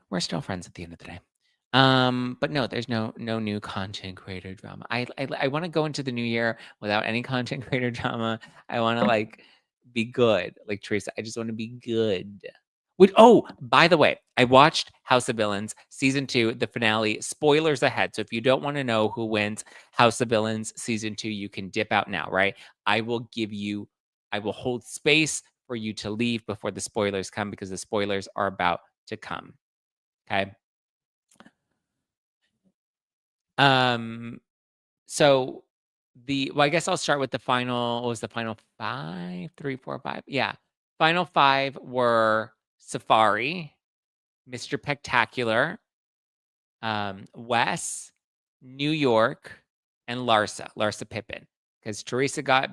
We're still friends at the end of the day. But no, there's no new content creator drama. I want to go into the new year without any content creator drama. I want to like be good, like Teresa. I just want to be good. Oh, by the way, I watched House of Villains season 2, the finale. Spoilers ahead. So if you don't want to know who wins House of Villains season 2, you can dip out now, right? I will hold space for you to leave before the spoilers come because the spoilers are about to come. Okay. So I guess I'll start with the final. What was the final 5? 3, 4, 5. Yeah. Final 5 were Safari, Mr. Spectacular, Wes, New York, and Larsa Pippen. Because Teresa got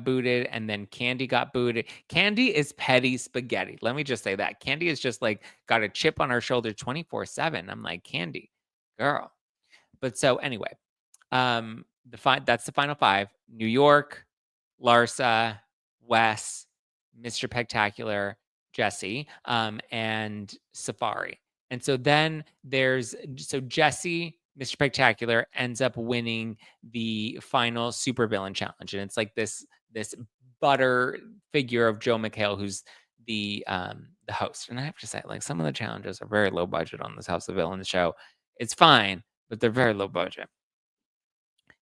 booted, and then Candy got booted. Candy is petty spaghetti. Let me just say that. Candy is just like got a chip on her shoulder 24/7. I'm like, Candy, girl. But so anyway, that's the final 5. New York, Larsa, Wes, Mr. Spectacular, Jesse, and Safari. And so then Jesse, Mr. Spectacular, ends up winning the final supervillain challenge. And it's like this butter figure of Joe McHale, who's the host. And I have to say, like, some of the challenges are very low budget on this House of Villains show. It's fine, but they're very low budget.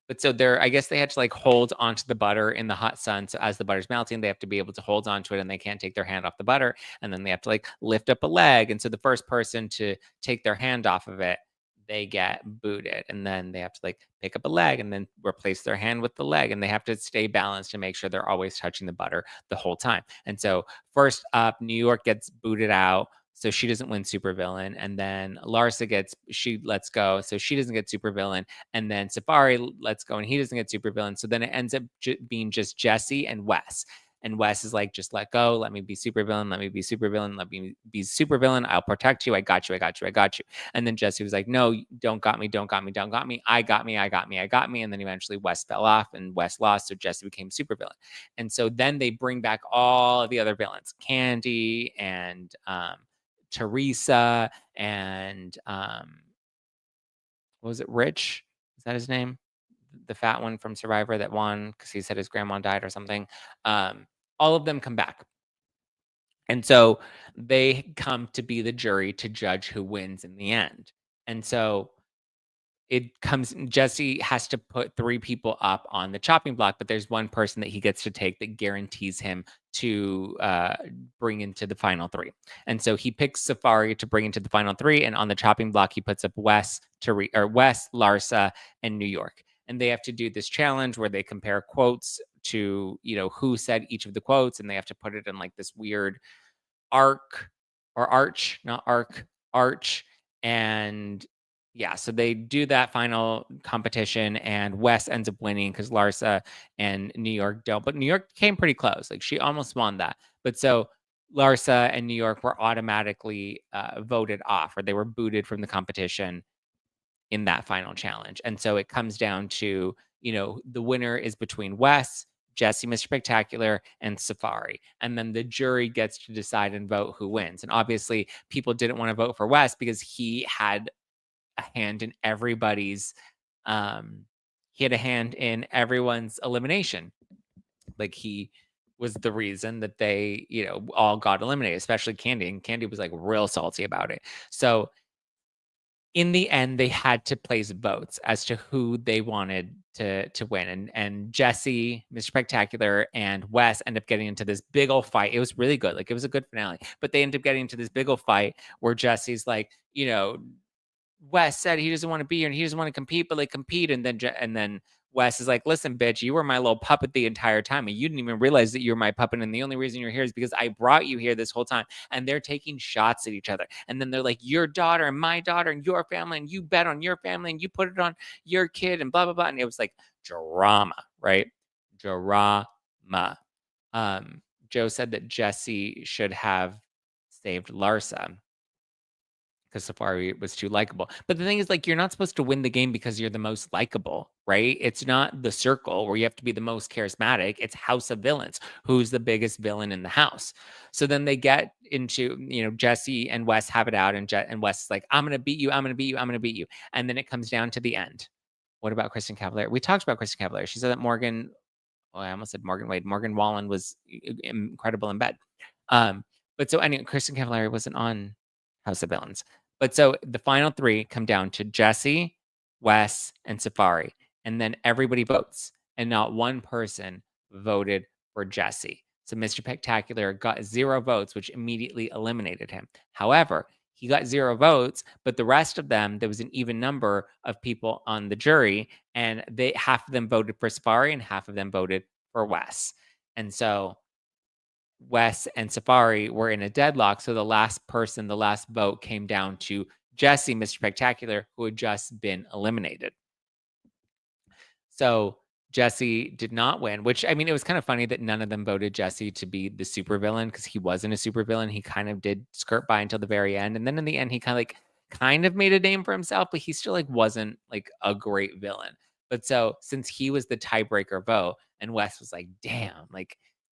But so they're I guess they had to, like, hold onto the butter in the hot sun, so as the butter's melting, they have to be able to hold onto it, and they can't take their hand off the butter, and then they have to, like, lift up a leg, and so the first person to take their hand off of it, they get booted, and then they have to, like, pick up a leg and then replace their hand with the leg, and they have to stay balanced to make sure they're always touching the butter the whole time. And so first up, New York gets booted out, so she doesn't win supervillain, and then Larsa she lets go, so she doesn't get supervillain, and then Safari lets go, and he doesn't get supervillain. So then it ends up being just Jesse and Wes. And Wes is like, just let go. Let me be supervillain. Let me be supervillain. Let me be supervillain. I'll protect you. I got you. I got you. I got you. And then Jesse was like, no, don't got me. Don't got me. Don't got me. I got me. I got me. I got me. And then eventually Wes fell off and Wes lost. So Jesse became supervillain. And so then they bring back all of the other villains, Candy and Teresa and what was it? Rich? Is that his name? The fat one from Survivor that won because he said his grandma died or something. All of them come back. And so they come to be the jury to judge who wins in the end. And so Jesse has to put 3 people up on the chopping block, but there's one person that he gets to take that guarantees him to bring into the final 3. And so he picks Safari to bring into the final 3, and on the chopping block he puts up Wes, Larsa, and New York. And they have to do this challenge where they compare quotes to, who said each of the quotes, and they have to put it in like this weird arch, not arch. And yeah, so they do that final competition, and Wes ends up winning because Larsa and New York don't. But New York came pretty close. Like, she almost won that. But so Larsa and New York were automatically voted off, or they were booted from the competition in that final challenge. And so it comes down to, the winner is between Wes, Jesse, Mr. Spectacular, and Safari. And then the jury gets to decide and vote who wins. And obviously, people didn't want to vote for Wes because he had a hand in everybody's he had a hand in everyone's elimination. Like, he was the reason that they, all got eliminated, especially Candy. And Candy was like real salty about it. So in the end, they had to place votes as to who they wanted to win. And Jesse, Mr. Spectacular, and Wes end up getting into this big old fight. It was really good. Like, it was a good finale. But they end up getting into this big old fight where Jesse's like, Wes said he doesn't want to be here and he doesn't want to compete, but like, compete. And then Wes is like, listen, bitch, you were my little puppet the entire time, and you didn't even realize that you were my puppet. And the only reason you're here is because I brought you here this whole time. And they're taking shots at each other. And then they're like, your daughter and my daughter and your family, and you bet on your family and you put it on your kid and blah, blah, blah. And it was like drama, right? Drama. Joe said that Jesse should have saved Larsa because Safari was too likable. But the thing is, like, you're not supposed to win the game because you're the most likable, right? It's not the circle where you have to be the most charismatic. It's House of Villains. Who's the biggest villain in the house? So then they get into, Jesse and Wes have it out, and Wes is like, I'm going to beat you. I'm going to beat you. I'm going to beat you. And then it comes down to the end. What about Kristin Cavallari? We talked about Kristin Cavallari. She said that I almost said Morgan Wade. Morgan Wallen was incredible in bed. But so anyway, Kristin Cavallari wasn't on House of Villains. But so the final 3 come down to Jesse, Wes, and Safari. And then everybody votes. And not one person voted for Jesse. So Mr. Spectacular got 0 votes, which immediately eliminated him. However, he got 0 votes, but the rest of them, there was an even number of people on the jury, and half of them voted for Safari and half of them voted for Wes. And so Wes and Safari were in a deadlock. So the last vote came down to Jesse, Mr. Spectacular, who had just been eliminated. So Jesse did not win, which, I mean, it was kind of funny that none of them voted Jesse to be the supervillain because he wasn't a supervillain. He kind of did skirt by until the very end. And then in the end, he kind of made a name for himself, but he still wasn't a great villain. But so since he was the tiebreaker vote, and Wes was like, damn,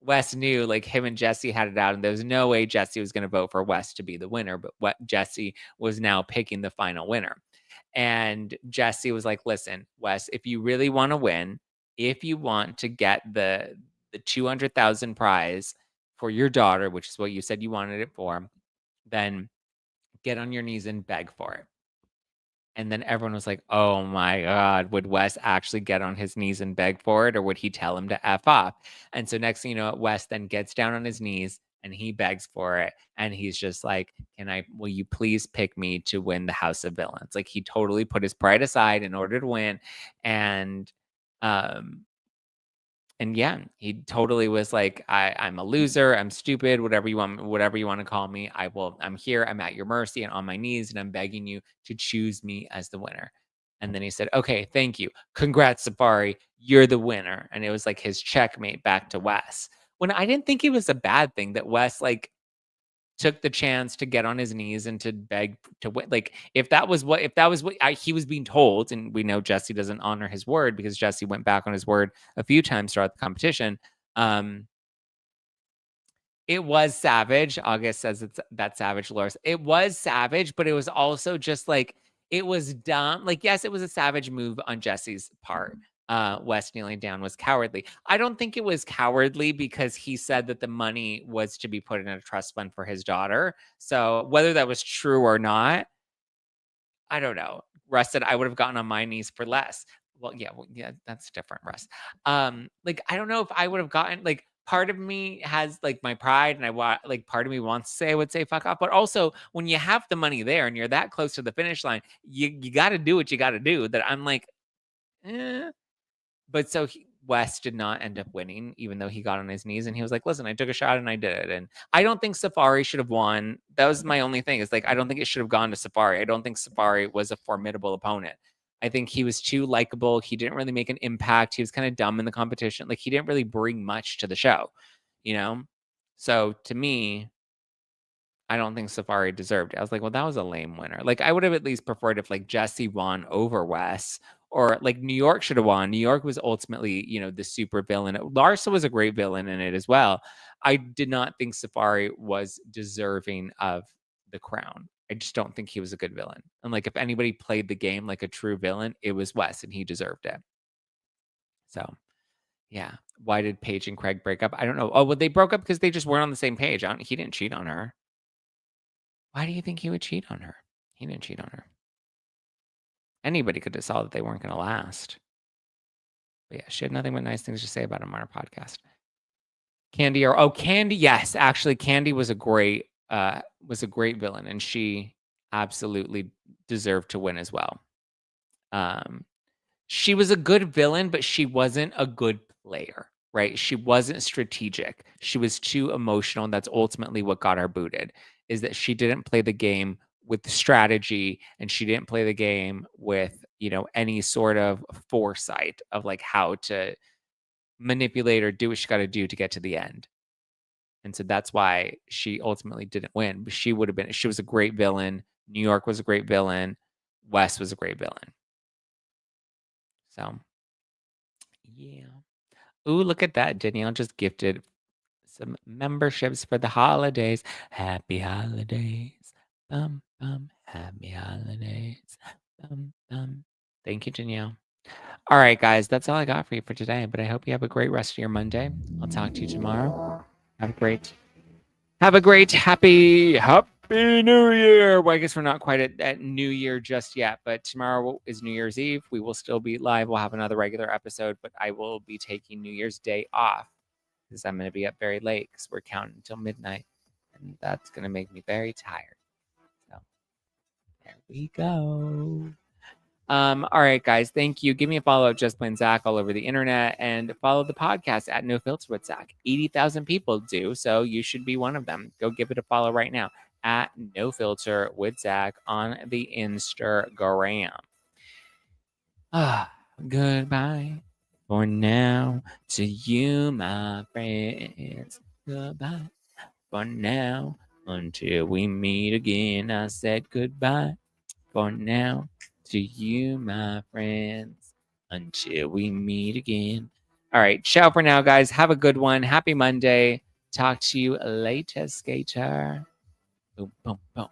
Wes knew him and Jesse had it out, and there was no way Jesse was going to vote for Wes to be the winner, but Jesse was now picking the final winner. And Jesse was like, listen, Wes, if you really want to win, if you want to get the the 200,000 prize for your daughter, which is what you said you wanted it for, then get on your knees and beg for it." And then everyone was like, "Oh my god, would Wes actually get on his knees and beg for it, or would he tell him to F off?" And so next thing you know, Wes then gets down on his knees and he begs for it. And he's just like, will you please pick me to win the House of Villains? Like, he totally put his pride aside in order to win. And um and yeah, he totally was like, I'm a loser, I'm stupid, whatever you want to call me. I'm here, I'm at your mercy and on my knees, and I'm begging you to choose me as the winner. And then he said, "Okay, thank you. Congrats, Safari. You're the winner." And it was like his checkmate back to Wes. When I didn't think it was a bad thing that Wes like took the chance to get on his knees and to beg to win. Like, if that was what he was being told, and we know Jesse doesn't honor his word because Jesse went back on his word a few times throughout the competition. Um, it was savage. August says that's savage, Loris. It was savage, but it was also just like it was dumb. Like, yes, it was a savage move on Jesse's part. Wes kneeling down was cowardly. I don't think it was cowardly because he said that the money was to be put in a trust fund for his daughter. So whether that was true or not, I don't know. Russ said, "I would have gotten on my knees for less." Well, yeah, that's different, Russ. Like, I don't know if I would have gotten like part of me has like my pride and I want like part of me wants to say I would say fuck off. But also when you have the money there and you're that close to the finish line, you gotta do what you gotta do. That I'm like, eh. But so Wes did not end up winning, even though he got on his knees and he was like, "Listen, I took a shot and I did it." And I don't think Safari should have won. That was my only thing. Is like I don't think it should have gone to Safari. I don't think Safari was a formidable opponent. I think he was too likable. He didn't really make an impact. He was kind of dumb in the competition. Like, he didn't really bring much to the show, you know? So to me, I don't think Safari deserved it. I was like, "Well, that was a lame winner." Like, I would have at least preferred if, like, Jesse won over Wes, or, like, New York should have won. New York was ultimately, the super villain. Larsa was a great villain in it as well. I did not think Safari was deserving of the crown. I just don't think he was a good villain. And, like, if anybody played the game like a true villain, it was Wes, and he deserved it. So, yeah. Why did Paige and Craig break up? I don't know. Oh, well, they broke up because they just weren't on the same page. He didn't cheat on her. Why do you think he would cheat on her? He didn't cheat on her. Anybody could have saw that they weren't gonna last. But yeah, she had nothing but nice things to say about him on our podcast. Candy, yes, actually, Candy was a great villain, and she absolutely deserved to win as well. She was a good villain, but she wasn't a good player, right? She wasn't strategic. She was too emotional, and that's ultimately what got her booted, is that she didn't play the game with the strategy, and she didn't play the game with, any sort of foresight of, like, how to manipulate or do what she gotta do to get to the end. And so that's why she ultimately didn't win, but she was a great villain. New York was a great villain. Wes was a great villain. So, yeah. Ooh, look at that. Danielle just gifted some memberships for the holidays. Happy holidays. Bum, bum. Happy holidays. Bum, bum. Thank you, Danielle. All right, guys, that's all I got for you for today. But I hope you have a great rest of your Monday. I'll talk to you tomorrow. Have a great, happy New Year. Well, I guess we're not quite at New Year just yet, but tomorrow is New Year's Eve. We will still be live. We'll have another regular episode, but I will be taking New Year's Day off because I'm going to be up very late because we're counting until midnight, and that's going to make me very tired. So there we go. All right, guys. Thank you. Give me a follow at Just Plain Zack all over the internet, and follow the podcast at No Filter with Zack. 80,000 people do, so you should be one of them. Go give it a follow right now at No Filter with Zack on the Instagram. Goodbye for now to you, my friends. Goodbye for now until we meet again. I said goodbye for now to you, my friends, until we meet again. All right, ciao for now, guys. Have a good one. Happy Monday. Talk to you later, skater. Boom, boom, boom.